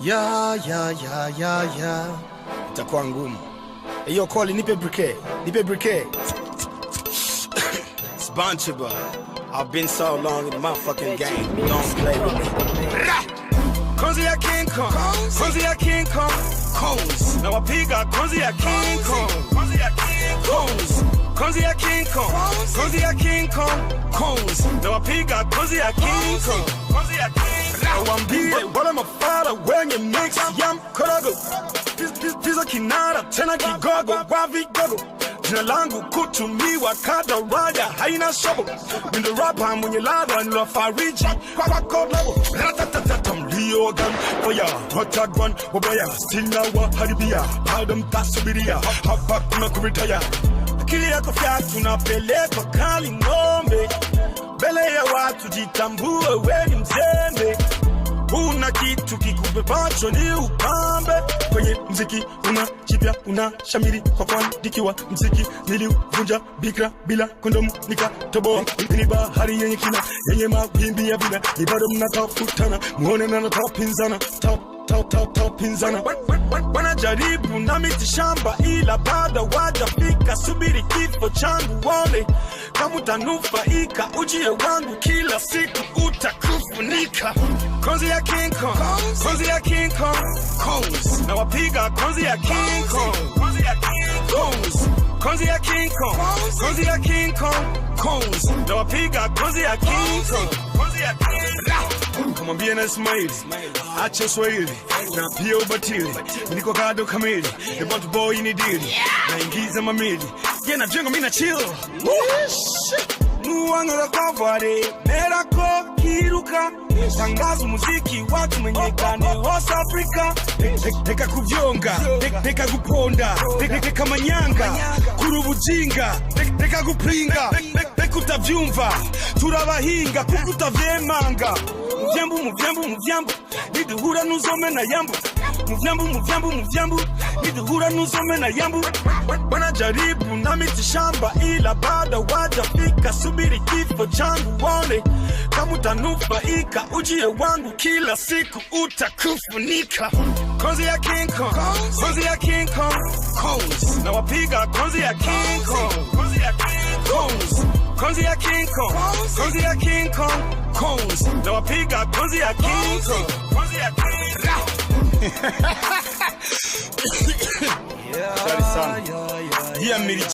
Ya itakuwa ngumu. Hiyo call nipe briquet. It's Bunchable. I've been so long in the motherfucking game. Don't play with me. Konzi ya King Kong. Konzi ya King Kong. Cones. Na wapiga konzi ya King Kong. Konzi ya King Kong. Konzi ya King Kong. Konzi ya King Kong. Cones. Na wapiga konzi ya King Kong. Konzi ya King Kong. Wambie wala mafala wenye mix ya mkorogo. Pizza kinara tena kigogo wa vigogo. Jina langu kutumiwa kada raya haina shobo. Mindo rapa mwenye ladha nilo fariji kwa code level. Ratatatata mlio gun Oya hotagwan wabaya stina wa haribia. Pada mtasubiria hapa kuna kuritaya. Akili yako fyatu napeleka kali ngombe. Bele ya watu jitambue weni mzembe. Una kitu kikubebacho ni upambe. Kwenye mziki una chipya una shamiri kwa kuandikiwa mziki niliuvunja bikra bila kondomu nikatoboa. Ni bahari yenye kina yenye mawimbi ya vina. Ni bado mnatafutana muone na natapinzana pinzana. Wanajaribu na miti shamba ila bado wajafika. Subiri kifo changu wale kama utanufaika. Ujie wangu kila siku utakufunika. Konzi ya King Kong. Konzi ya King Kong. Cones. Na wapiga konzi ya King Kong. Konzi ya King Kong. Konzi ya King Kong. Konzi ya King Kong. Cones. Na wapiga konzi ya King Kong. Konzi ya King Kong. Kumwambia na Ismaili acha Swahili na pia ubatili. Niko kado kamili about boy ni dili. Naingiza mamili yena jengo mina chill. Nuwanga kwa vare merako kiruka. Tangazo muziki watu menyekane West Africa. Teka kuvyonga, teka kuponda, teka manyanga, kurubujinga, teka kupinga, teka utavyumva, turabahinga kukutavyemanga. Muvyambu, niduhura nuzome na yambu. Muvyambu, niduhura nuzome na yambu. Wanajaribu na miti shamba ila bado wajafika. Subiri kifo changu wone kama utanufaika. Ujie wangu kila siku utakufunika. Konzi ya King Kong. Konzi ya King Kong. Cones. Na wapiga konzi ya King Kong. Konzi ya King Kong. Konzi ya King Kong. Konzi ya King Kong. Cones. Na wapiga konzi ya King Kong. Konzi ya King Kong.